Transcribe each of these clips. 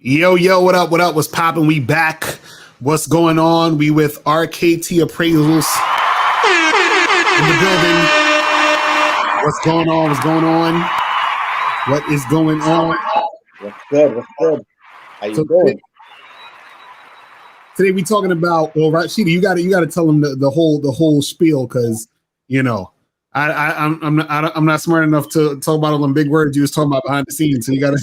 Yo, yo, what up? What up? What's popping? We back. What's going on? We with RKT Appraisals in the building. What's going on? What's going on? What is going on? What's good? What's good? How you So doing? today we talking about, well, Rashida, you gotta tell them the whole spiel, because you know I'm not smart enough to talk about all them big words you was talking about behind the scenes. So you gotta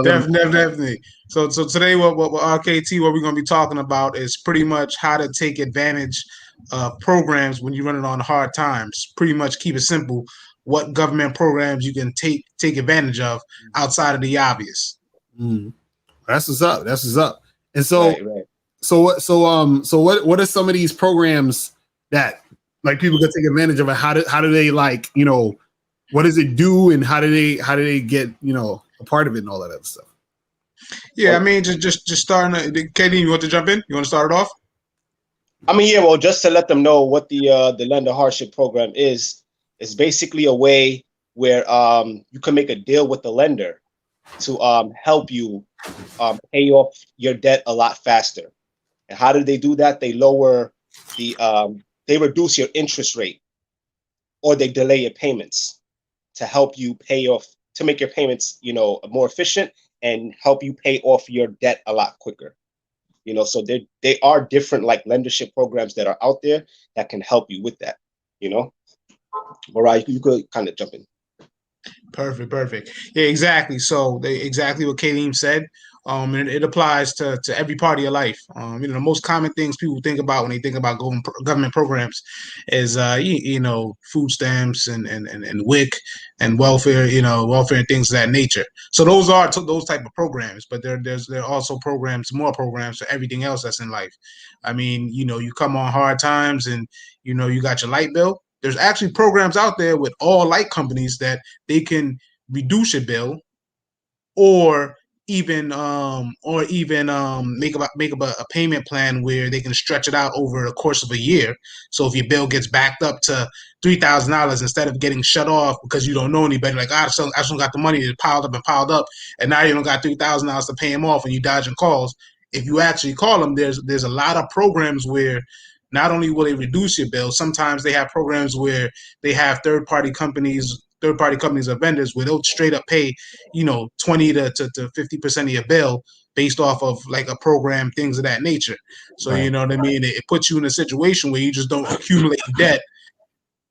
Definitely. So today, what RKT, what we're going to be talking about is pretty much how to take advantage of programs when you're running on hard times. Pretty much keep it simple. What government programs you can take advantage of outside of the obvious. That's what's up. That's what's up. And so, Right. so what are some of these programs that like people can take advantage of? And how do they, like, what does it do, and how do they get a part of it and all that other stuff? Yeah, I mean, just starting. Katie, you want to jump in? You want to start it off? I mean, yeah. Well, just to let them know what the lender hardship program is basically a way where you can make a deal with the lender to help you pay off your debt a lot faster. And how do they do that? They lower they reduce your interest rate, or they delay your payments to help you pay off, to make your payments more efficient and help you pay off your debt a lot quicker. So they are different like lendership programs that are out there that can help you with that. Mariah, you could kind of jump in. Perfect. Yeah, exactly. So exactly what Kadeem said. And it applies to every part of your life. The most common things people think about when they think about government programs is food stamps and WIC and welfare, welfare and things of that nature. So those are those type of programs, but there are also more programs for everything else that's in life. I mean, you come on hard times and you got your light bill. There's actually programs out there with all light companies that they can reduce your bill, or even make a payment plan where they can stretch it out over the course of a year. So if your bill gets backed up to $3,000, instead of getting shut off because you don't know anybody, like, I just don't got the money, it piled up, and now you don't got $3,000 to pay them off, and you dodging calls. If you actually call them, there's a lot of programs where not only will they reduce your bill, sometimes they have programs where they have third-party companies or vendors where they'll straight up pay, 20 to 50% of your bill based off of like a program, things of that nature. So, Right. you know what I mean? It puts you in a situation where you just don't accumulate debt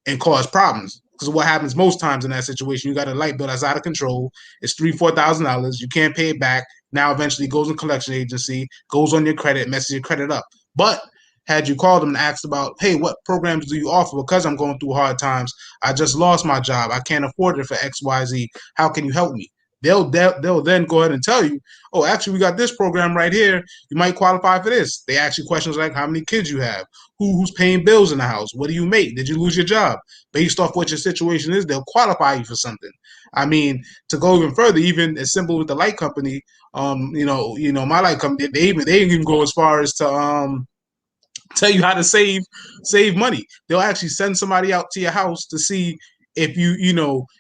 and cause problems. Because what happens most times in that situation, you got a light bill that's out of control. It's $3,000-$4,000. You can't pay it back. Now eventually goes in collection agency, goes on your credit, messes your credit up. But had you called them and asked about, hey, what programs do you offer? Because I'm going through hard times. I just lost my job. I can't afford it for XYZ. How can you help me? They'll then go ahead and tell you, oh, actually, we got this program right here. You might qualify for this. They ask you questions like how many kids you have, who's paying bills in the house, what do you make, did you lose your job? Based off what your situation is, they'll qualify you for something. I mean, to go even further, even as simple with the light company, my light company, they even go as far as to tell you how to save money. They'll actually send somebody out to your house to see if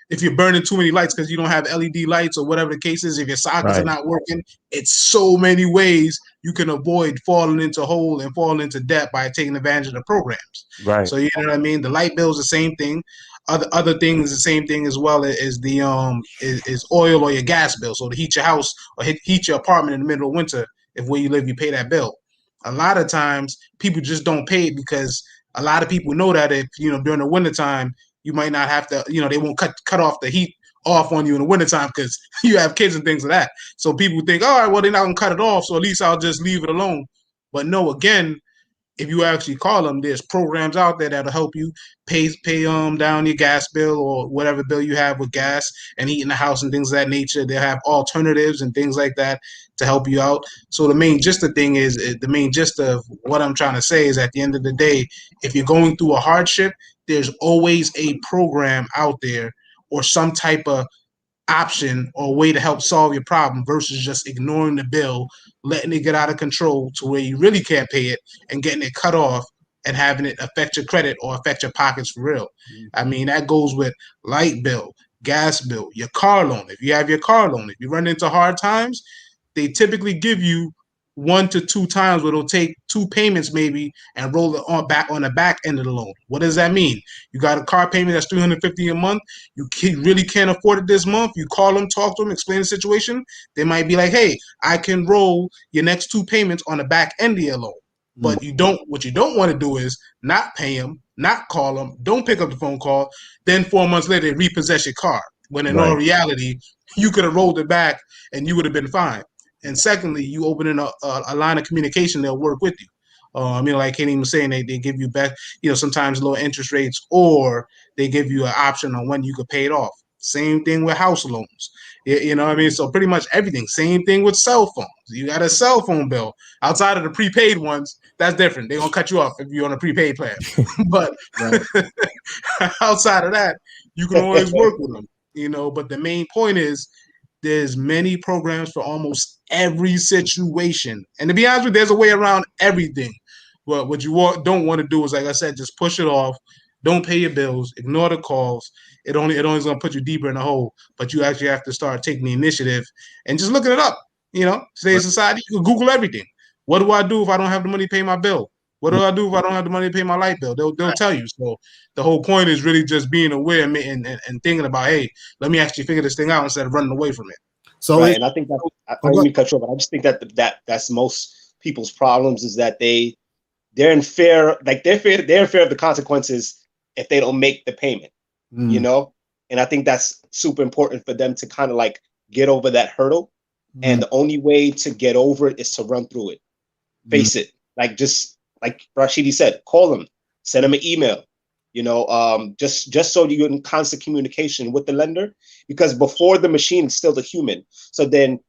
if you're burning too many lights because you don't have LED lights or whatever the case is. If your sockets are not working, it's so many ways you can avoid falling into a hole and falling into debt by taking advantage of the programs. Right. So you know what I mean. The light bill is the same thing. Other things the same thing as well as the is oil or your gas bill. So to heat your house or heat your apartment in the middle of winter, if where you live you pay that bill. A lot of times people just don't pay it because a lot of people know that if during the wintertime you might not have to, they won't cut off the heat off on you in the wintertime because you have kids and things like that. So people think, all right, well, they're not gonna cut it off, so at least I'll just leave it alone. But no, again, if you actually call them, there's programs out there that'll help you pay down your gas bill or whatever bill you have with gas and heating the house and things of that nature. They have alternatives and things like that to help you out. So the main gist of what I'm trying to say is, at the end of the day, if you're going through a hardship, there's always a program out there or some type of option or way to help solve your problem versus just ignoring the bill, letting it get out of control to where you really can't pay it and getting it cut off and having it affect your credit or affect your pockets for real. I mean, that goes with light bill, gas bill, your car loan. If you have your car loan, if you run into hard times, they typically give you 1 to 2 times where it'll take 2 payments maybe and roll it on the back end of the loan. What does that mean? You got a car payment that's $350 a month. You really can't afford it this month. You call them, talk to them, explain the situation. They might be like, hey, I can roll your next 2 payments on the back end of your loan. But what you don't want to do is not pay them, not call them, don't pick up the phone call. Then 4 months later, they repossess your car. When in all reality, you could have rolled it back and you would have been fine. And secondly, you open in a line of communication, they'll work with you. Like Kenny was saying, they give you sometimes low interest rates, or they give you an option on when you could pay it off. Same thing with house loans. You know what I mean? So pretty much everything. Same thing with cell phones. You got a cell phone bill. Outside of the prepaid ones, that's different. They're going to cut you off if you're on a prepaid plan. But outside of that, you can always work with them. But the main point is, there's many programs for almost every situation. And to be honest with you, there's a way around everything. But what you don't want to do is, like I said, just push it off. Don't pay your bills. Ignore the calls. It only is going to put you deeper in the hole. But you actually have to start taking the initiative and just looking it up. Today's society, you can Google everything. What do I do if I don't have the money to pay my bill? What do I do if I don't have the money to pay my light bill? They'll tell you. So the whole point is really just being aware and thinking about, hey, let me actually figure this thing out instead of running away from it. So, and I think that I mean, cut you off, but I just think that's most people's problems is that they're in fear, they're in fear of the consequences if they don't make the payment, And I think that's super important for them to kind of like get over that hurdle. And the only way to get over it is to run through it, face it, just like Rashidi said, call them, send them an email, just so you're in constant communication with the lender, because before the machine, it's still the human. So then,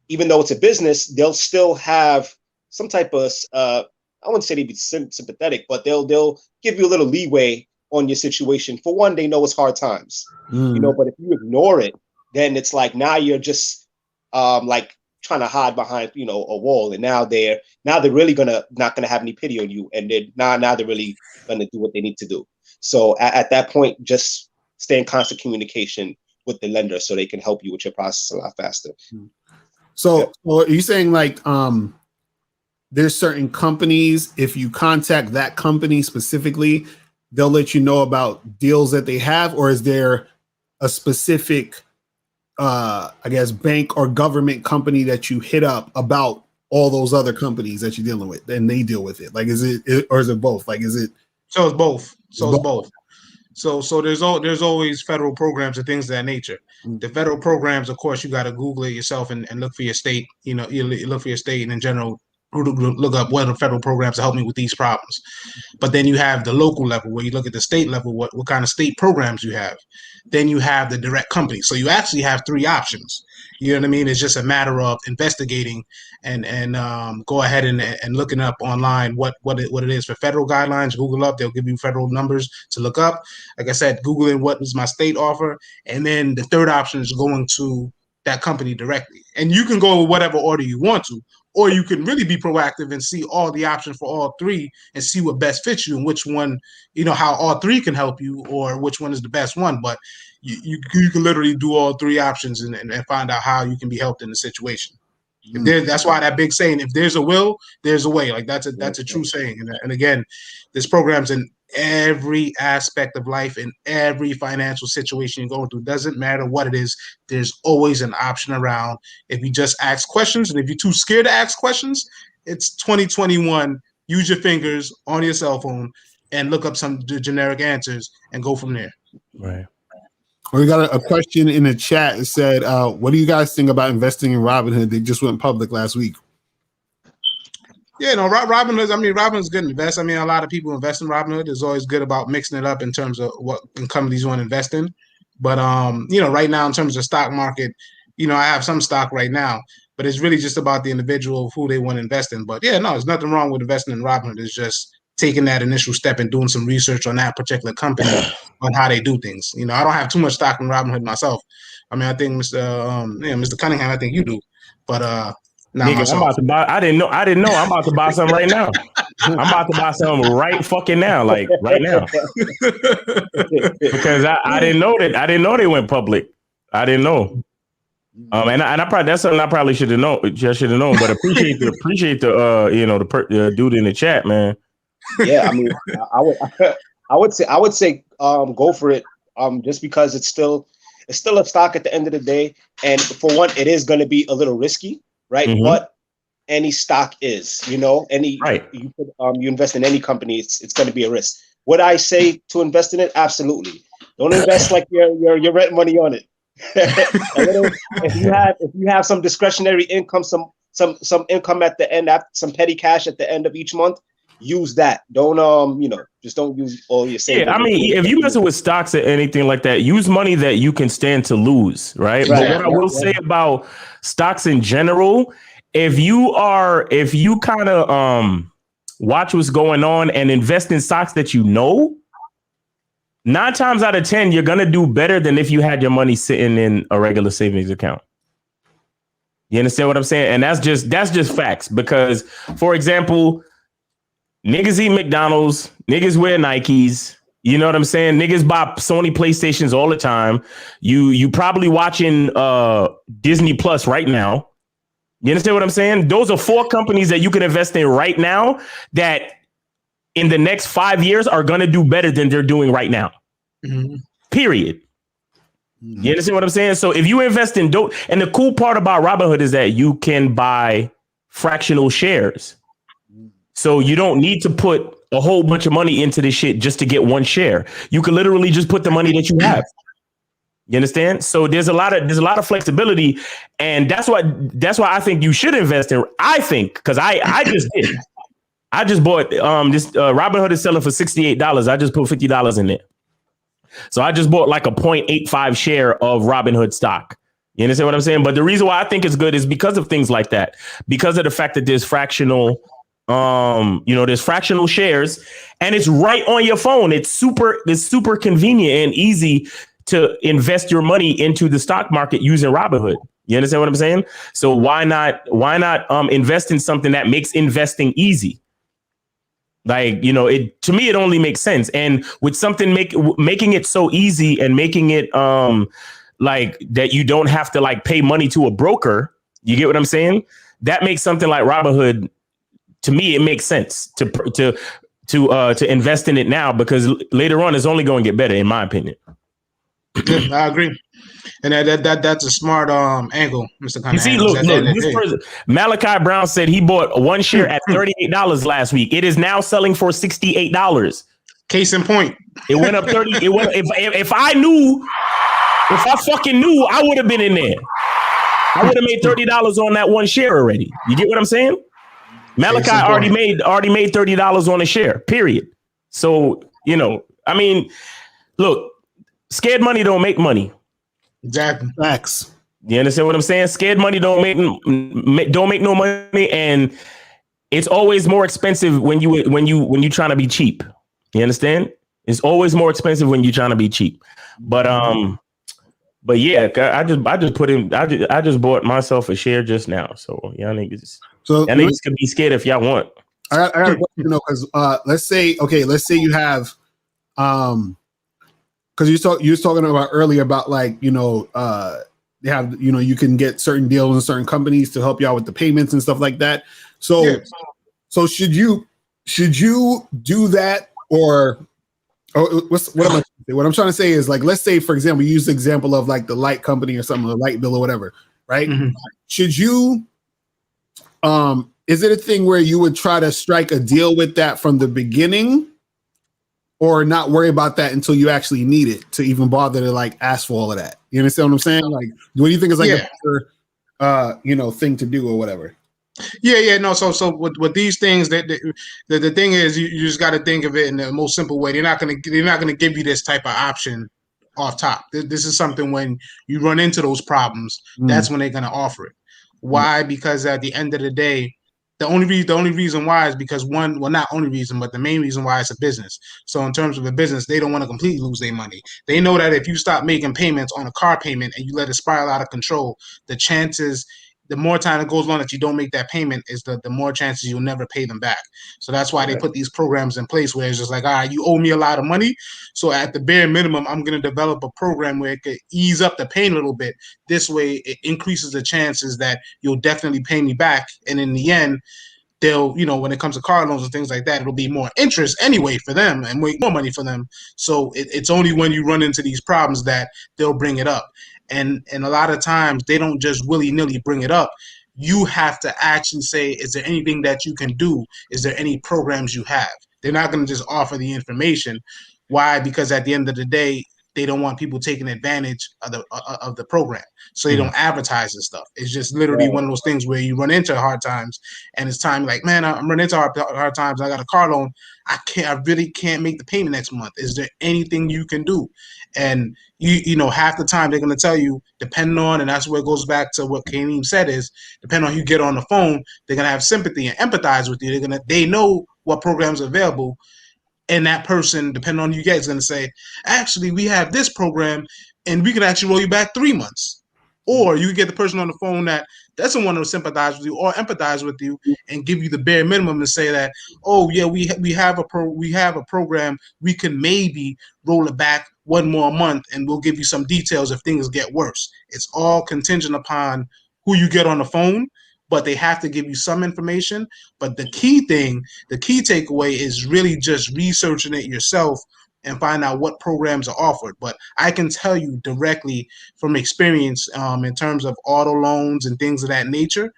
even though it's a business, they'll still have some type of, I wouldn't say they'd be sympathetic, but they'll give you a little leeway on your situation. For one, they know it's hard times, but if you ignore it, then it's like, now you're just like trying to hide behind, a wall. And now they're really not gonna have any pity on you. And now they're really gonna do what they need to do. So at that point, just stay in constant communication with the lender so they can help you with your process a lot faster. So are you saying like there's certain companies, if you contact that company specifically, they'll let you know about deals that they have, or is there a specific I guess bank or government company that you hit up about all those other companies that you're dealing with and they deal with it? Like, is it or is it both? Like, is it? So it's both. It's both. So there's always federal programs and things of that nature. The federal programs, of course, you got to Google it yourself and look for your state. You look for your state, and in general, look up what are the federal programs to help me with these problems. But then you have the local level where you look at the state level, what kind of state programs you have. Then you have the direct company. So you actually have 3 options. You know what I mean? It's just a matter of investigating and go ahead and looking up online what it is for federal guidelines. Google up, they'll give you federal numbers to look up. Like I said, Googling what does my state offer, and then the third option is going to that company directly. And you can go with whatever order you want to, or you can really be proactive and see all the options for all 3 and see what best fits you and which one, how all 3 can help you or which one is the best one. But you can literally do all 3 options and find out how you can be helped in the situation. That's why that big saying, if there's a will, there's a way. Like that's a true saying. And again, this program's in every aspect of life, in every financial situation you're going through. Doesn't matter what it is, there's always an option around. If you just ask questions, and if you're too scared to ask questions, it's 2021. Use your fingers on your cell phone and look up some generic answers and go from there. Right. We got a question in the chat. It said, what do you guys think about investing in Robinhood? They just went public last week. Yeah, Robinhood's good to invest. I mean, a lot of people invest in Robinhood. It's always good about mixing it up in terms of what companies you want to invest in. But, right now in terms of stock market, I have some stock right now, but it's really just about the individual of who they want to invest in. But yeah, no, there's nothing wrong with investing in Robinhood. It's just taking that initial step and doing some research on that particular company on how they do things. I don't have too much stock in Robinhood myself. I mean, I think Mr. Cunningham, I think you do. But Nigga, I'm about to buy. I didn't know. I'm about to buy some right now. I'm about to buy some right fucking now, like right now, because I didn't know that. I didn't know they went public. I didn't know. And I probably that's something I probably should have known. Just should have known. But appreciate the the dude in the chat, man. Yeah, I mean, I would say go for it. Just because it's still a stock at the end of the day, and for one, it is going to be a little risky, right? Mhm. But any stock is, you invest in any company, it's going to be a risk. Would I say to invest in it? Absolutely. Don't invest like your rent money on it. If you have some discretionary income, some income at the end, some petty cash at the end of each month, use that. Don't just don't use all your savings. Yeah, I mean, if you messing with stocks or anything like that, use money that you can stand to lose, right? But what I will say about stocks in general, if you kind of watch what's going on and invest in stocks that 9 times out of 10, you're gonna do better than if you had your money sitting in a regular savings account. You understand what I'm saying? And that's just facts. Because, for example, niggas eat McDonald's, niggas wear Nikes. You know what I'm saying? Niggas buy Sony PlayStations all the time. You probably watching Disney Plus right now. You understand what I'm saying? Those are 4 companies that you can invest in right now that in the next 5 years are going to do better than they're doing right now. Mm-hmm. Period. Mm-hmm. You understand what I'm saying? So if you invest in dope, and the cool part about Robinhood is that you can buy fractional shares. So you don't need to put a whole bunch of money into this shit just to get one share. You can literally just put the money that you have. You understand? So there's a lot of flexibility, and that's why I think you should invest in. I think because I just did. I just bought this Robinhood is selling for $68. I just put $50 in it. So I just bought like a 0.85 share of Robinhood stock. You understand what I'm saying? But the reason why I think it's good is because of things like that, because of the fact that there's fractional. There's fractional shares, and it's right on your phone. It's super convenient and easy to invest your money into the stock market using Robinhood. You understand what I'm saying? So why not invest in something that makes investing easy? Like, to me, it only makes sense. And with something making it so easy and making it like that you don't have to like pay money to a broker. You get what I'm saying? That makes something like Robinhood. To me, it makes sense to invest in it now, because later on it's only going to get better, in my opinion. Yeah, I agree, and that's a smart angle, Mr. Cunningham. You see, look, this person, Malachi Brown said he bought one share at $38 last week. It is now selling for $68. Case in point, it went up 30. It went. If I fucking knew, I would have been in there. I would have made $30 on that one share already. You get what I'm saying? Malachi already made $30 on a share, period. So, I mean, look, scared money don't make money. Exactly. Facts. You understand what I'm saying? Scared money don't make no money, and it's always more expensive when you trying to be cheap. You understand? It's always more expensive when you're trying to be cheap. But yeah, I just bought myself a share just now. So y'all niggas. So y'all niggas can be scared if y'all want. I got a question, because let's say you have because you was talking about earlier about like they have you can get certain deals in certain companies to help you out with the payments and stuff like that. So so should you do that, or what I'm trying to say is, like, let's say, for example, you use the example of like the light company or something, the light bill or whatever, right? Mm-hmm. Should you is it a thing where you would try to strike a deal with that from the beginning, or not worry about that until you actually need it to even bother to like ask for all of that? You understand what I'm saying? Like, what do you think is like a better, thing to do or whatever? Yeah, no. So with these things, the thing is, you just got to think of it in the most simple way. They're not gonna give you this type of option off top. This is something when you run into those problems, that's when they're gonna offer it. Why? Because at the end of the day, the only reason why is because not only reason, but the main reason why it's a business. So in terms of a business, they don't want to completely lose their money. They know that if you stop making payments on a car payment and you let it spiral out of control, the chances the more time it goes on that you don't make that payment is the more chances you'll never pay them back. So that's why they put these programs in place where it's just like, all right, you owe me a lot of money. So at the bare minimum, I'm going to develop a program where it could ease up the pain a little bit. This way it increases the chances that you'll definitely pay me back. And in the end, they'll, when it comes to car loans and things like that, it'll be more interest anyway for them and make more money for them. So it's only when you run into these problems that they'll bring it up. And a lot of times they don't just willy-nilly bring it up. You have to actually say, is there anything that you can do? Is there any programs you have? They're not going to just offer the information. Why? Because at the end of the day, they don't want people taking advantage of the program. So they don't advertise and stuff. It's just literally one of those things where you run into hard times and it's time like, man, I'm running into hard times. I got a car loan. I really can't make the payment next month. Is there anything you can do? And half the time they're going to tell you, depending on, and that's where it goes back to what Kareem said is, depending on who you get on the phone, they're going to have sympathy and empathize with you. They know what programs are available. And that person, depending on who you get, is going to say, actually, we have this program and we can actually roll you back 3 months. Or you get the person on the phone that doesn't want to sympathize with you or empathize with you and give you the bare minimum and say that, oh yeah, we have a program, we can maybe roll it back 1 more month and we'll give you some details if things get worse. It's all contingent upon who you get on the phone, but they have to give you some information. But the key takeaway is really just researching it yourself and find out what programs are offered. But I can tell you directly from experience in terms of auto loans and things of that nature,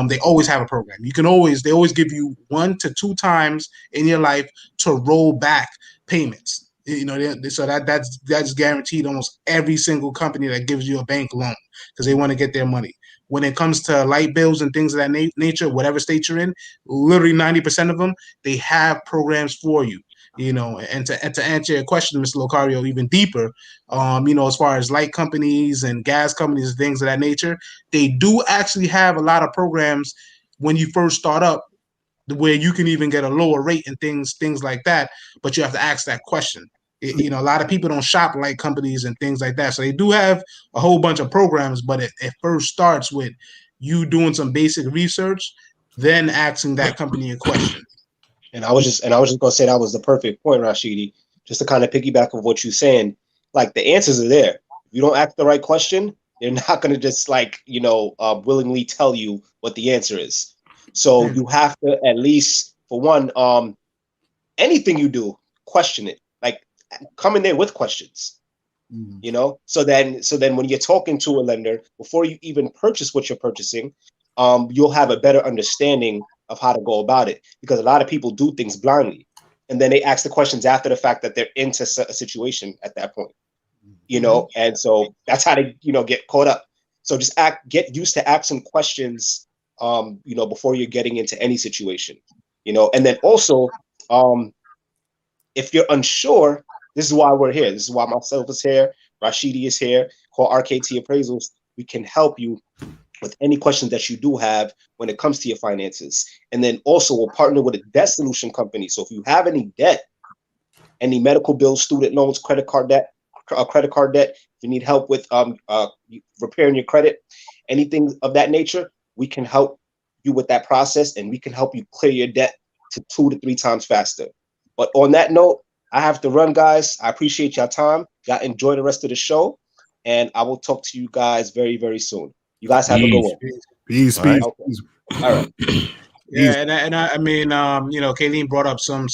they always have a program. They always give you 1 to 2 times in your life to roll back payments. So that's guaranteed almost every single company that gives you a bank loan because they want to get their money. When it comes to light bills and things of that nature, whatever state you're in, literally 90% of them, they have programs for you. And to answer your question, Mr. Locario, even deeper, as far as light companies and gas companies and things of that nature, they do actually have a lot of programs when you first start up where you can even get a lower rate and things like that, but you have to ask that question. A lot of people don't shop light companies and things like that. So they do have a whole bunch of programs, but it first starts with you doing some basic research, then asking that company a question. And I was just going to say that was the perfect point, Rashidi, just to kind of piggyback of what you're saying. Like the answers are there. If you don't ask the right question, they're not going to just willingly tell you what the answer is. So you have to at least, for one, anything you do, question it. Like come in there with questions. So then when you're talking to a lender, before you even purchase what you're purchasing, you'll have a better understanding of how to go about it, because a lot of people do things blindly and then they ask the questions after the fact that they're into a situation at that point, and so that's how they, get caught up. So just get used to asking questions, before you're getting into any situation, and then also, if you're unsure, this is why we're here. This is why myself is here. Rashidi is here. Call RKT Appraisals. We can help you with any questions that you do have when it comes to your finances. And then also we'll partner with a debt solution company. So if you have any debt, any medical bills, student loans, credit card debt, if you need help with repairing your credit, anything of that nature, we can help you with that process and we can help you clear your debt to 2 to 3 times faster. But on that note, I have to run, guys. I appreciate your time. Y'all enjoy the rest of the show. And I will talk to you guys very, very soon. You guys have a good one. Peace. Okay. All right. Yeah, and I mean, Kayleen brought up some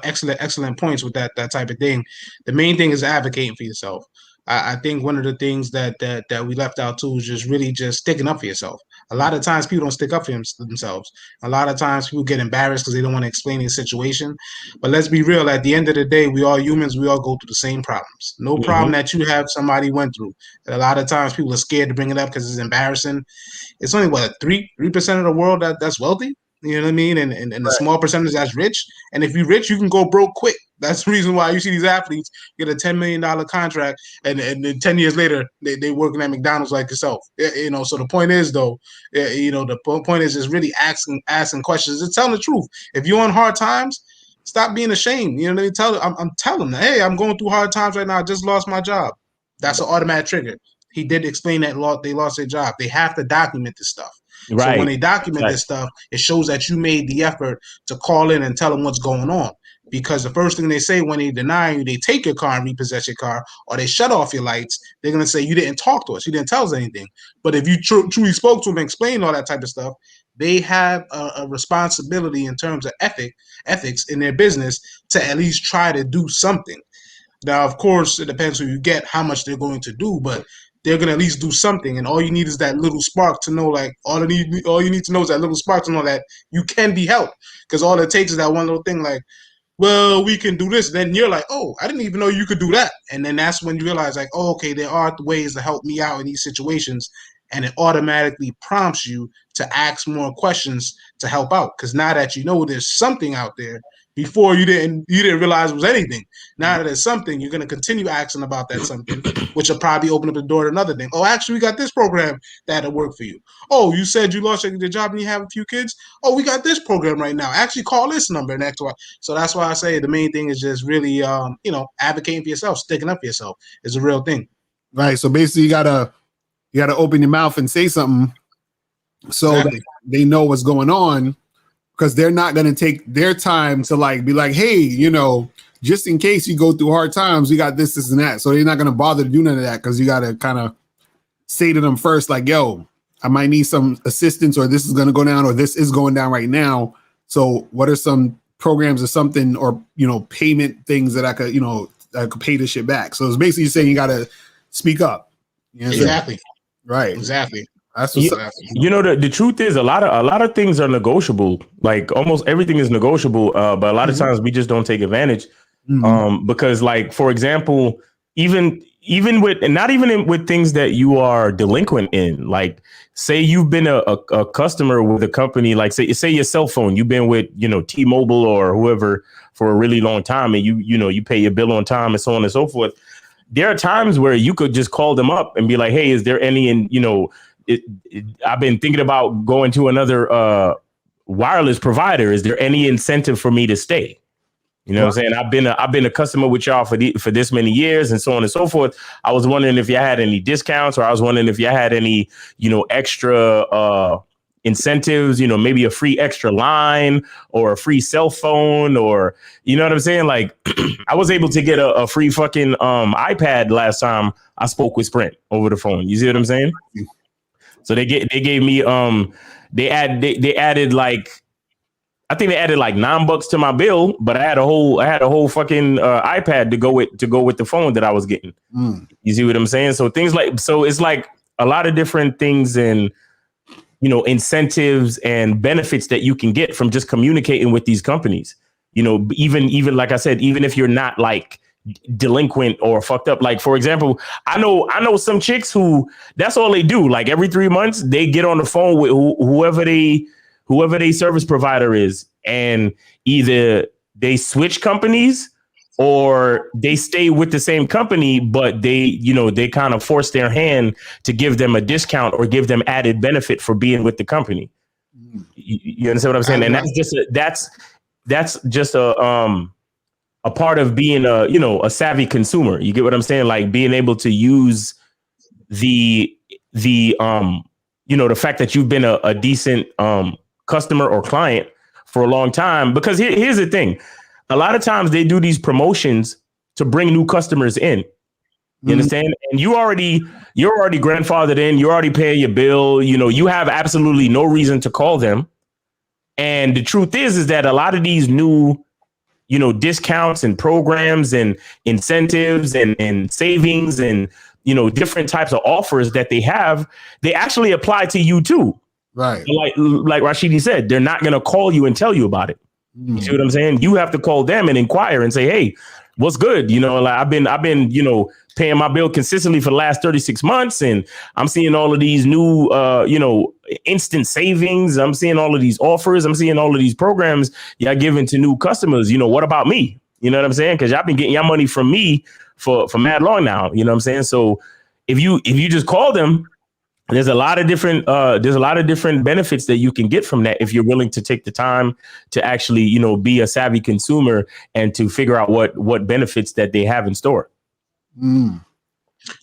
excellent points with that type of thing. The main thing is advocating for yourself. I think one of the things that we left out too is just sticking up for yourself. A lot of times people don't stick up for themselves. A lot of times people get embarrassed because they don't want to explain their situation. But let's be real. At the end of the day, we all humans. We all go through the same problems. No problem that you have somebody went through. And a lot of times people are scared to bring it up because it's embarrassing. It's only 3% of the world that's wealthy. You know what I mean? And the small percentage that's rich. And if you're rich, you can go broke quick. That's the reason why you see these athletes get a $10 million contract and then 10 years later, they working at McDonald's like yourself. So the point is, though, the point is really asking questions and telling the truth. If you're on hard times, stop being ashamed. You know what I mean? I'm telling them, hey, I'm going through hard times right now. I just lost my job. That's an automatic trigger. he did explain that they lost their job. They have to document this stuff. Right. So when they document this stuff, it shows that you made the effort to call in and tell them what's going on. Because the first thing they say when they deny you, they take your car and repossess your car, or they shut off your lights, they're going to say, you didn't talk to us. You didn't tell us anything. But if you truly spoke to them and explained all that type of stuff, they have a responsibility in terms of ethics in their business to at least try to do something. Now, of course, it depends who you get, how much they're going to do, but they're going to at least do something. And all you need is that little spark to know, like, all you need to know is that little spark to know that you can be helped. Because all it takes is that one little thing, like, well, we can do this. Then you're like, oh, I didn't even know you could do that. And then that's when you realize, like, oh, okay, there are ways to help me out in these situations. And it automatically prompts you to ask more questions to help out. Because now that you know there's something out there, before you didn't realize it was anything. Now that there's something, you're going to continue asking about that something, which will probably open up the door to another thing. Oh, actually, we got this program that'll work for you. Oh, you said you lost your job and you have a few kids? Oh, we got this program right now. Actually, call this number and X, Y. So that's why I say the main thing is just really, advocating for yourself, sticking up for yourself is a real thing. Right. So basically, you gotta open your mouth and say something so Exactly. that they know what's going on. Because they're not going to take their time to like be like, hey, just in case you go through hard times, we got this, and that. So they're not going to bother to do none of that because you got to kind of say to them first, like, yo, I might need some assistance, or this is going to go down, or this is going down right now. So what are some programs or something, or, payment things that I could pay this shit back? So it's basically saying you got to speak up. You know what I'm saying? Exactly. Right. Exactly. That's what's up. Exactly. The truth is a lot of things are negotiable. Like almost everything is negotiable, but a lot of times we just don't take advantage. Because, like, for example, even with things that you are delinquent in, like say you've been a customer with a company, like say your cell phone, you've been with T-Mobile or whoever for a really long time, and you pay your bill on time and so on and so forth. There are times where you could just call them up and be like, hey, is there any I've been thinking about going to another wireless provider. Is there any incentive for me to stay? You know what I'm saying? I've been a customer with y'all for this many years and so on and so forth. I was wondering if you had any discounts, or I was wondering if you had any, extra incentives, maybe a free extra line or a free cell phone, or, you know what I'm saying? Like I was able to get a free fucking iPad last time I spoke with Sprint over the phone. You see what I'm saying? So they gave me they added like, I think they added like $9 to my bill, but I had a whole fucking iPad to go with the phone that I was getting. You see what I'm saying? So it's like a lot of different things and incentives and benefits that you can get from just communicating with these companies. Even like I said, even if you're not like delinquent or fucked up. Like, for example, I know some chicks who that's all they do. Like every 3 months they get on the phone with whoever they service provider is, and either they switch companies or they stay with the same company, but they kind of force their hand to give them a discount or give them added benefit for being with the company. You understand what I'm saying? And that's just a part of being a savvy consumer. You get what I'm saying? Like being able to use the fact that you've been a decent customer or client for a long time. Because here's the thing. A lot of times they do these promotions to bring new customers in. You understand? And you're already grandfathered in. You're already paying your bill. You have absolutely no reason to call them. And the truth is that a lot of these new discounts and programs and incentives and savings and, different types of offers that they have, they actually apply to you too. Right. Mm-hmm. Mm. Like Rashidi said, they're not going to call you and tell you about it. You see what I'm saying? You have to call them and inquire and say, hey, what's good? Like I've been, paying my bill consistently for the last 36 months. And I'm seeing all of these new, instant savings. I'm seeing all of these offers. I'm seeing all of these programs y'all giving to new customers. What about me? You know what I'm saying? Because y'all been getting your money from me for mad long now. You know what I'm saying? So if you just call them, there's a lot of different benefits that you can get from that if you're willing to take the time to actually, be a savvy consumer and to figure out what benefits that they have in store.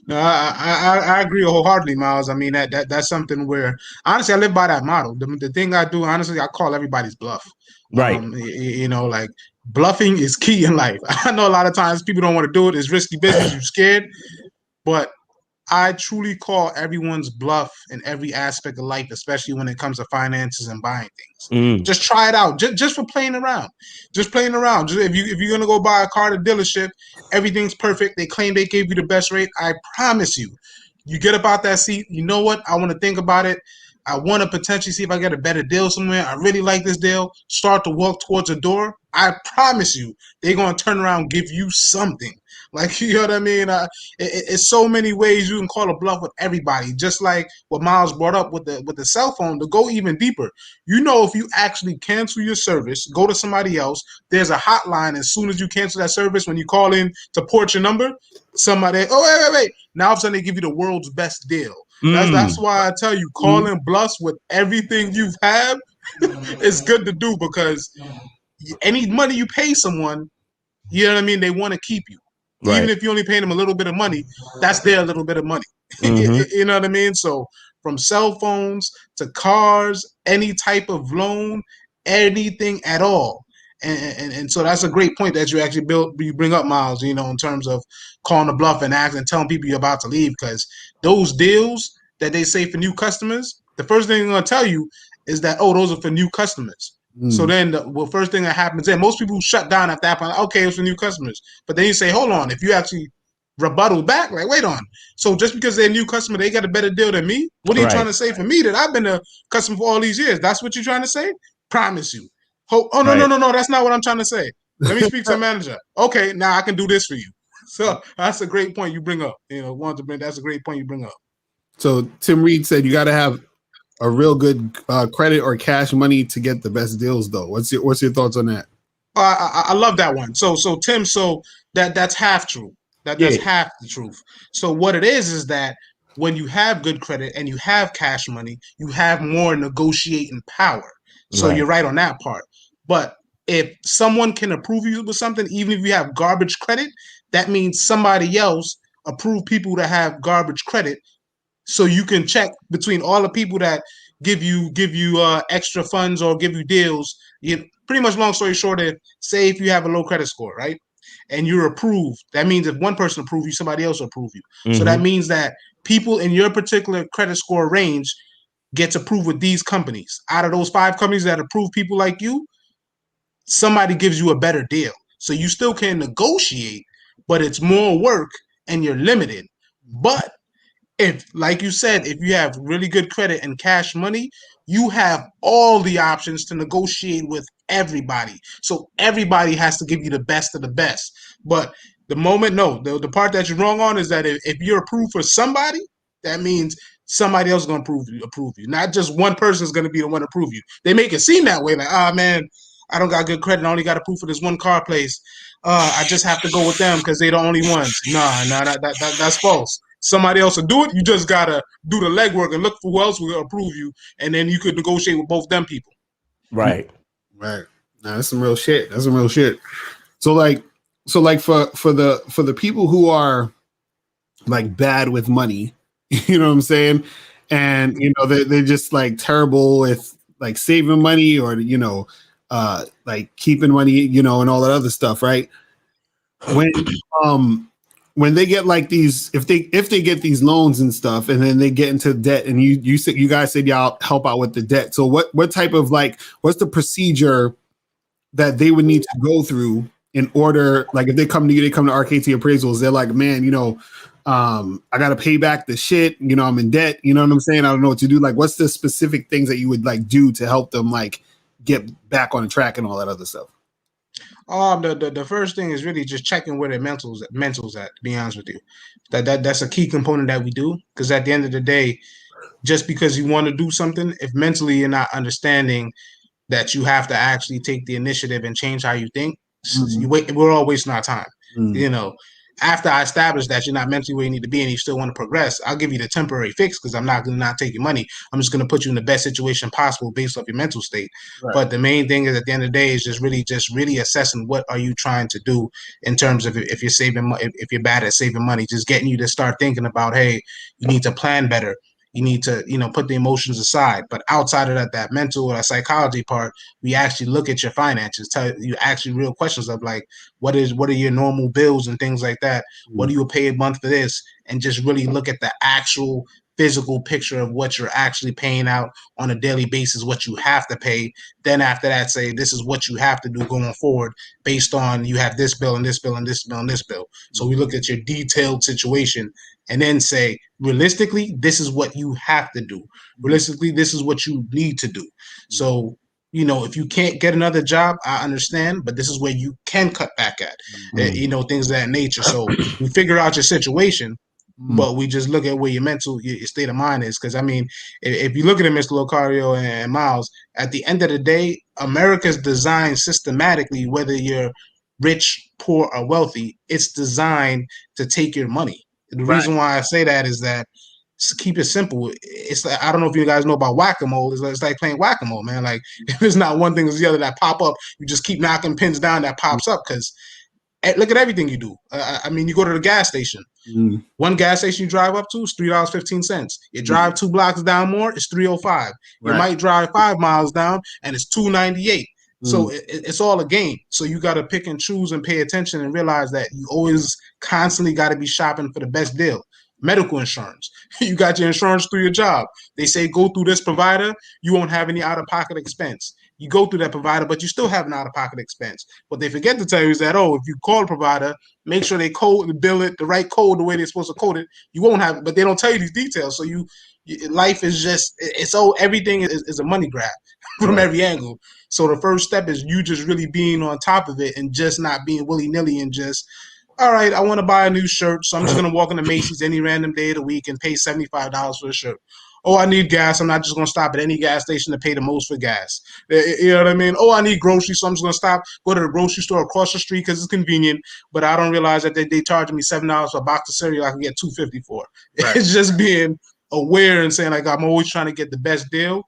No, I agree wholeheartedly, Miles. I mean that's something where honestly I live by that model. The thing I do, honestly, I call everybody's bluff. Right. You know, like bluffing is key in life. I know a lot of times people don't want to do it. It's risky business. You're scared, but I truly call everyone's bluff in every aspect of life, especially when it comes to finances and buying things. Mm. Just try it out, just for playing around. Just playing around. Just if you're gonna go buy a car at a dealership, everything's perfect. They claim they gave you the best rate. I promise you, you get up out that seat. You know what? I want to think about it. I want to potentially see if I get a better deal somewhere. I really like this deal. Start to walk towards a door. I promise you, they're gonna turn around and give you something. Like, you know what I mean? It's so many ways you can call a bluff with everybody. Just like what Miles brought up with the cell phone. To go even deeper, you know, if you actually cancel your service, go to somebody else. There's a hotline. As soon as you cancel that service, when you call in to port your number, somebody, oh wait. Now all of a sudden they give you the world's best deal. That's why I tell you, calling bluffs with everything you have is good to do, because any money you pay someone, you know what I mean, they want to keep you. Right. Even if you only pay them a little bit of money, that's their little bit of money. Mhm. You know what I mean? So from cell phones to cars, any type of loan, anything at all. And so that's a great point that you actually you bring up, Miles, you know, in terms of calling a bluff and acting and telling people you're about to leave, because those deals that they say for new customers, the first thing they're going to tell you is that, oh, those are for new customers. So then the first thing that happens then, most people shut down at that point. Okay, it's for new customers. But then you say, hold on, if you actually rebuttal back, like, wait on. So just because they're a new customer, they got a better deal than me? What are you trying to say for me that I've been a customer for all these years? That's what you're trying to say? Promise you. Oh, no. That's not what I'm trying to say. Let me speak to the manager. Okay, now I can do this for you. So that's a great point you bring up. You know, that's a great point you bring up. So Tim Reed said you got to have a real good credit or cash money to get the best deals, though. What's your thoughts on that? I love that one. So Tim, that's half true. That's half the truth. So what it is that when you have good credit and you have cash money, you have more negotiating power. So you're right on that part. But if someone can approve you with something, even if you have garbage credit, that means somebody else approved people that have garbage credit. So you can check between all the people that give you extra funds or give you deals. You pretty much, long story short, if you have a low credit score, right, and you're approved, that means if one person approves you, somebody else will approve you. So that means that people in your particular credit score range gets approved with these companies. Out of those 5 companies that approve people like you, somebody gives you a better deal. So you still can negotiate, but it's more work and you're limited. But if, like you said, if you have really good credit and cash money, you have all the options to negotiate with everybody. So everybody has to give you the best of the best. But the the part that you're wrong on is that if you're approved for somebody, that means somebody else is going to approve you. Not just one person is going to be the one to approve you. They make it seem that way, like, oh man, I don't got good credit. I only got approved for this one car place. I just have to go with them because they're the only ones. Nah, that's false. Somebody else will do it. You just gotta do the legwork and look for who else will approve you, and then you could negotiate with both them people. Right. Now that's some real shit. So like for the people who are like bad with money, you know what I'm saying, and you know they're just like terrible with like saving money or like keeping money, you know, and all that other stuff, right? When they get like these, if they get these loans and stuff, and then they get into debt, and you guys said y'all help out with the debt. So what type of what's the procedure that they would need to go through in order, like if they come to RKT Appraisals, they're like, man, you know, I got to pay back the shit, you know, I'm in debt, you know what I'm saying? I don't know what to do. Like, what's the specific things that you would like do to help them like get back on track and all that other stuff? The first thing is really just checking where their mentals at, to be honest with you. That's a key component that we do, because at the end of the day, just because you want to do something, if mentally you're not understanding that you have to actually take the initiative and change how you think, we're all wasting our time. You know, after I establish that you're not mentally where you need to be and you still want to progress, I'll give you the temporary fix because I'm not going to not take your money. I'm just going to put you in the best situation possible based off your mental state. Right. But the main thing is at the end of the day is just really assessing what are you trying to do in terms of if you're saving, if you're bad at saving money, just getting you to start thinking about, hey, you need to plan better. You need to, put the emotions aside. But outside of that mental or that psychology part, we actually look at your finances, tell you actually real questions of like, what are your normal bills and things like that? What do you pay a month for this? And just really look at the actual physical picture of what you're actually paying out on a daily basis, what you have to pay. Then after that, say this is what you have to do going forward based on you have this bill and this bill and this bill and this bill. So we look at your detailed situation and then say, realistically, this is what you have to do. Realistically, this is what you need to do. So, if you can't get another job, I understand, but this is where you can cut back at, things of that nature. So we figure out your situation, but we just look at where your mental, your state of mind is. Because, I mean, if you look at it, Mr. Locario and Miles, at the end of the day, America's designed systematically, whether you're rich, poor, or wealthy, it's designed to take your money. The reason why I say that is that keep it simple. It's like, I don't know if you guys know about whack-a-mole. It's like playing whack-a-mole, man. Like if it's not one thing, it's the other that pop up. You just keep knocking pins down that pops up because look at everything you do. I mean, you go to the gas station. One gas station you drive up to is $3.15. You drive 2 blocks down more, it's $3.05. You might drive 5 miles down and it's $2.98. So it's all a game. So you got to pick and choose and pay attention and realize that you always constantly got to be shopping for the best deal. Medical insurance. You got your insurance through your job. They say go through this provider. You won't have any out-of-pocket expense. You go through that provider, but you still have an out-of-pocket expense. What they forget to tell you is that, if you call a provider, make sure they bill it the right code the way they're supposed to code it. You won't have it, but they don't tell you these details. So life is just, everything is a money grab from every angle. So the first step is you just really being on top of it and just not being willy-nilly and just, all right, I want to buy a new shirt, so I'm just going to walk into Macy's any random day of the week and pay $75 for a shirt. Oh, I need gas. I'm not just going to stop at any gas station to pay the most for gas. You know what I mean? Oh, I need groceries, so I'm just going to go to the grocery store across the street because it's convenient, but I don't realize that they charge me $7 for a box of cereal I can get $2.50 for. Right. It's just being aware and saying, like, I'm always trying to get the best deal.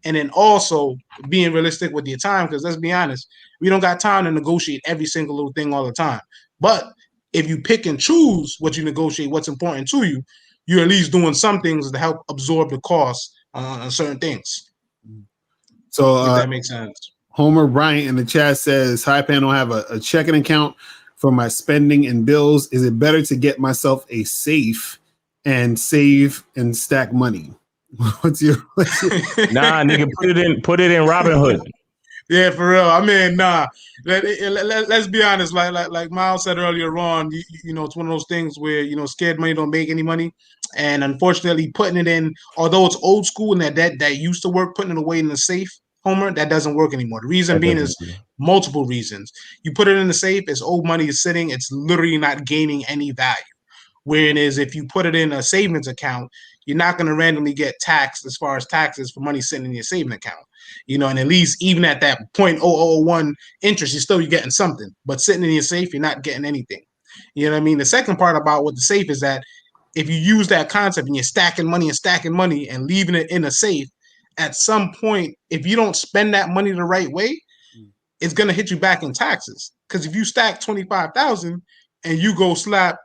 And then also being realistic with your time, because let's be honest, we don't got time to negotiate every single little thing all the time. But if you pick and choose what you negotiate, what's important to you, you're at least doing some things to help absorb the cost on certain things. So if that makes sense. Homer Bryant in the chat says, "Hi, Pan, don't have a checking account for my spending and bills. Is it better to get myself a safe and save and stack money?" What's your Nah, nigga, put it in Robinhood. Yeah, for real. I mean, nah. Let's be honest. Like Miles said earlier on, it's one of those things where scared money don't make any money, and unfortunately, putting it in, although it's old school and that used to work, putting it away in the safe, Homer, that doesn't work anymore. The reason being is multiple reasons. You put it in the safe, it's old money is sitting, it's literally not gaining any value. Whereas if you put it in a savings account, you're not going to randomly get taxed as far as taxes for money sitting in your savings account. And at least even at that 0.0001 interest, you're getting something. But sitting in your safe, you're not getting anything. You know what I mean? The second part about what the safe is that if you use that concept and you're stacking money and leaving it in a safe, at some point, if you don't spend that money the right way, it's going to hit you back in taxes. Because if you stack $25,000 and you go slap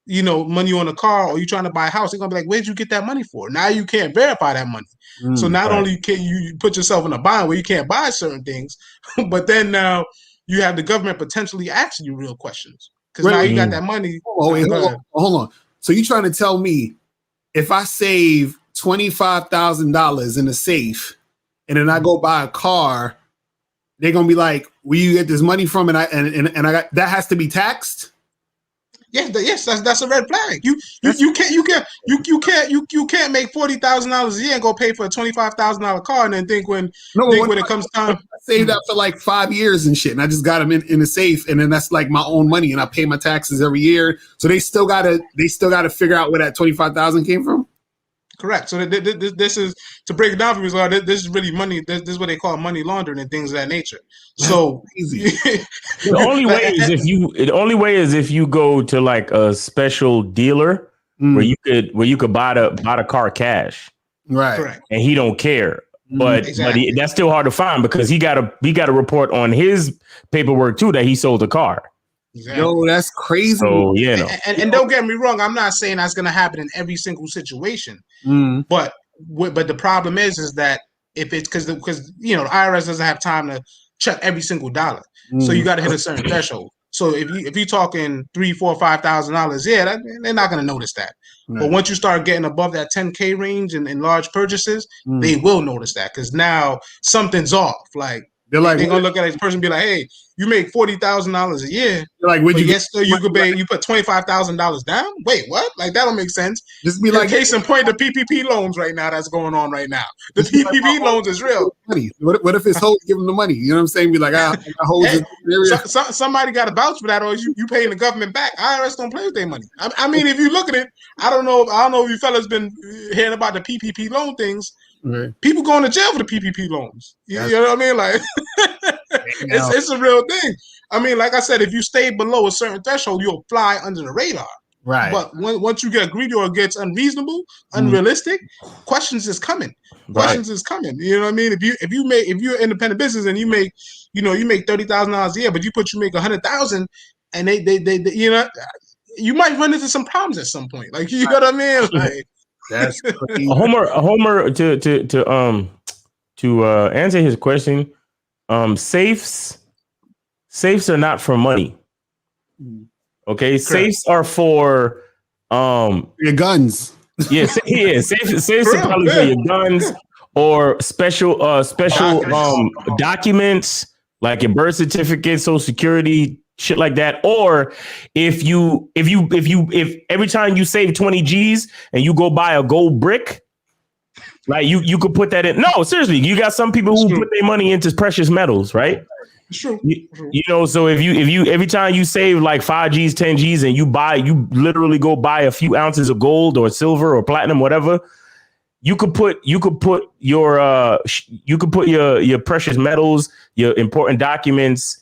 money on a car, or you trying to buy a house, they're gonna be like, where'd you get that money for? Now you can't verify that money. So not only can you put yourself in a bind where you can't buy certain things, but then now you have the government potentially asking you real questions. Because now you got that money. Hold on. So you trying to tell me if I save $25,000 in a safe and then I go buy a car, they're gonna be like, where you get this money from? And I got that has to be taxed? Yes, that's a red flag. You can't make $40,000 a year and go pay for a $25,000 car and then think when it comes time. I saved up for like 5 years and shit, and I just got them in a safe, and then that's like my own money, and I pay my taxes every year. So they still gotta figure out where that $25,000 came from. Correct. So this is, to break it down for you, this is really money. This is what they call money laundering and things of that nature. So Easy. The only way is if you go to like a special dealer where you could buy the car cash, Right. Correct. and he don't care. But Exactly. but that's still hard to find because he got a report on his paperwork too that he sold the car. Exactly. Yo, that's crazy. So you know, And don't get me wrong, I'm not saying that's going to happen in every single situation. Mm. But the problem is that if it's because the IRS doesn't have time to check every single dollar, so you got to hit a certain threshold. So if you're talking $3,000, $4,000, $5,000, yeah, they're not going to notice that. Right. But once you start getting above that 10K range in large purchases, they will notice that because now something's off. Like They're like, they're gonna look at this person and be like, "Hey, you make $40,000 a year, they're like, would but you yet still you could pay. You put $25,000 down. Wait, what? Like that don't make sense." just be Like like, case in point, the PPP loans right now that's going on right now. The PPP loans is real. money? What if his hoes give him the money? You know what I'm saying? Be like, I got hoes in this area. Somebody got to vouch for that, or you paying the government back. IRS don't play with their money. I mean, if you look at it, I don't know if you fellas been hearing about the PPP loan things. Right. People going to jail for the PPP loans. You know what I mean? Like, it's a real thing. I mean, like I said, if you stay below a certain threshold, you'll fly under the radar. Right. But once you get greedy or it gets unreasonable, unrealistic, questions is coming. Questions is coming. You know what I mean? If you're an independent business and you make $30,000 a year, but you make $100,000, and they you might run into some problems at some point. Like, you know what I mean? Like, That's crazy. Homer to answer his question, safes are not for money. Okay, correct. Safes are for Your guns. Safes are probably for your guns or special documents like your birth certificate, social security, shit like that. Or if every time you save 20 G's and you go buy a gold brick, like you could put that in. No, seriously, you got some people who put their money into precious metals, right? it's true. You know, so if you every time you save like 5 G's, 10 G's, and you literally go buy a few ounces of gold or silver or platinum, whatever, you could put your precious metals, your important documents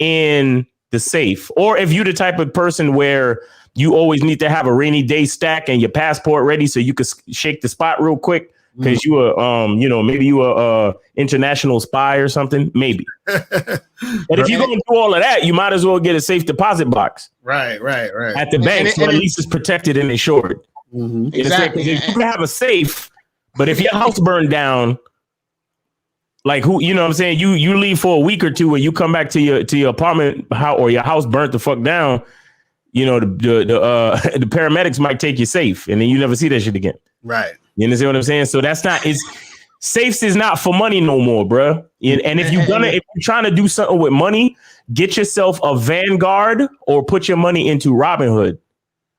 in the safe. Or if you're the type of person where you always need to have a rainy day stack and your passport ready so you could shake the spot real quick because you were maybe you were international spy or something, maybe. But if you're going to do all of that, you might as well get a safe deposit box Right. at the bank, so at least it's protected and insured. Mm-hmm. Exactly. You can have a safe, but if your house burned down, like who, you know what I'm saying? You leave for a week or two and you come back to your apartment or your house burnt the fuck down, you know, the paramedics might take you safe and then you never see that shit again. Right. You understand what I'm saying? So safes is not for money no more, bro. And if you're trying to do something with money, get yourself a Vanguard or put your money into Robinhood.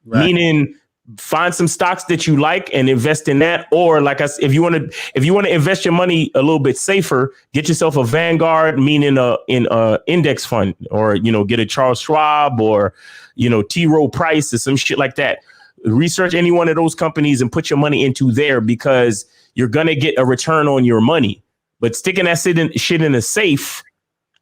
Right. Meaning find some stocks that you like and invest in that. Or like if you want to invest your money a little bit safer, get yourself a Vanguard, meaning in a index fund, or, you know, get a Charles Schwab or, you know, T. Rowe Price or some shit like that. Research any one of those companies and put your money into there because you're going to get a return on your money. But sticking that shit in a safe,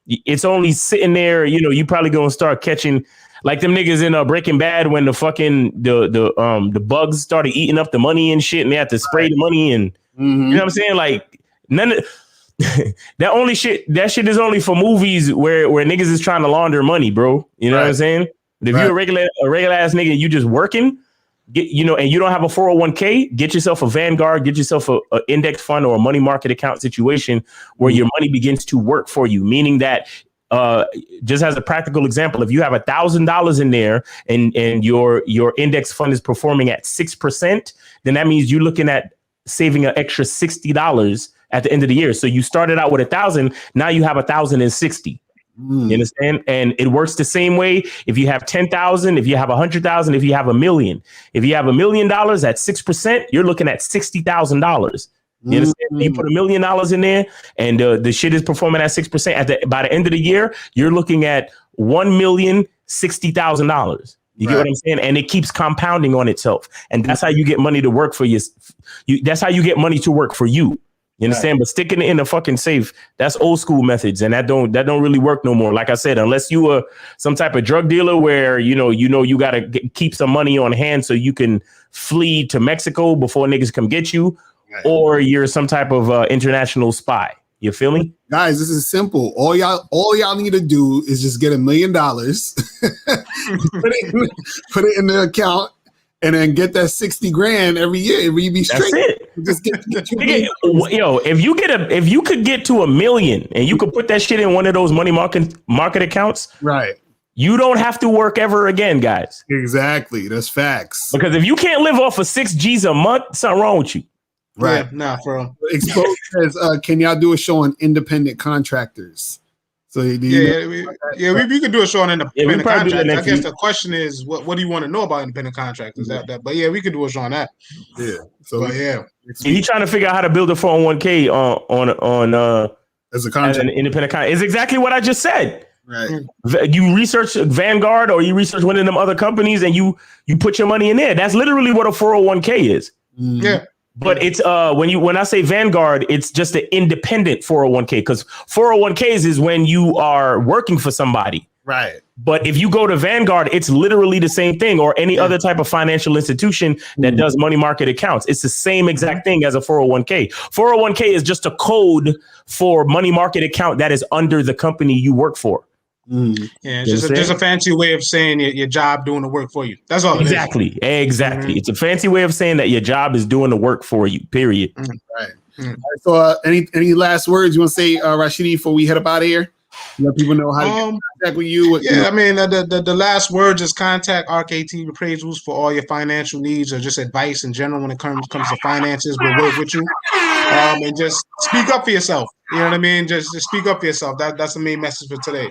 it's only sitting there. You know, you probably going to start catching like them niggas in Breaking Bad when the fucking the bugs started eating up the money and shit, and they had to spray the money and you know what I'm saying? Like none of that shit is only for movies where niggas is trying to launder money, bro. You know what I'm saying? But if you're a regular ass nigga, you just working, and you don't have a 401k, get yourself a Vanguard, get yourself a index fund or a money market account situation where your money begins to work for you. Meaning that, just as a practical example, if you have $1,000 in there and your index fund is performing at 6%, then that means you're looking at saving an extra $60 at the end of the year. So you started out with 1,000, now you have 1,060. You understand? And it works the same way. If you have 10,000, if you have 100,000, if you have $1 million, if you have $1 million at 6%, you're looking at $60,000. You understand? You put $1 million in there and the shit is performing at 6%. By the end of the year, you're looking at $1,060,000. You get what I'm saying? And it keeps compounding on itself. And that's how you get money to work for you. That's how you get money to work for you. You understand? But sticking it in a fucking safe, that's old school methods. And that don't really work no more. Like I said, unless you are some type of drug dealer where, you got to keep some money on hand so you can flee to Mexico before niggas come get you, or you're some type of international spy. You feel me? Guys, this is simple. All y'all need to do is just get $1 million, put it in the account, and then get that 60 grand every year. You be straight. That's it. Just get Yo, if you could get to $1 million and you could put that shit in one of those money market accounts, right. You don't have to work ever again, guys. Exactly. That's facts. Because if you can't live off of 6 G's a month, something wrong with you. Right. Yeah, nah, bro. Exposed says, can y'all do a show on independent contractors? So we could do a show on independent contractors. I guess the question is, what do you want to know about independent contractors? But yeah, we could do a show on that. Yeah. So but yeah, he trying to figure out how to build a 401k on as a contract, as an independent contractor. It's exactly what I just said. Right. You research Vanguard or you research one of them other companies and you put your money in there. That's literally what a 401k is. Mm-hmm. Yeah. But it's when I say Vanguard, it's just an independent 401k, because 401ks is when you are working for somebody. Right. But if you go to Vanguard, it's literally the same thing, or any other type of financial institution that does money market accounts. It's the same exact thing as a 401k. 401k is just a code for money market account that is under the company you work for. Yeah, it's just a fancy way of saying your job doing the work for you. That's all. Exactly. Mm-hmm. It's a fancy way of saying that your job is doing the work for you. Period. Right. All right, so any last words you want to say, Rashidi, before we head up out of here? Let people know how to get in contact with you. I mean, the last word is contact RKT Appraisals for all your financial needs or just advice in general when it comes to finances. We'll work with you. And just speak up for yourself. You know what I mean? Just speak up for yourself. That's the main message for today.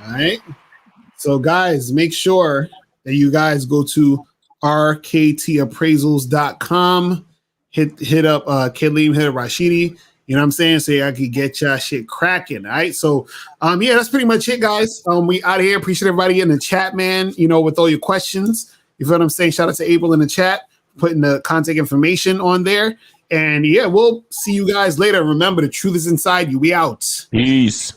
All right. So, guys, make sure that you guys go to rktappraisals.com. Hit up Kaleem, hit up Rashidi. You know what I'm saying? So I could get y'all shit cracking. All right. So, yeah, that's pretty much it, guys. We out of here. Appreciate everybody in the chat, man. With all your questions. You feel what I'm saying? Shout out to April in the chat, putting the contact information on there. And yeah, we'll see you guys later. Remember, the truth is inside you. We out. Peace.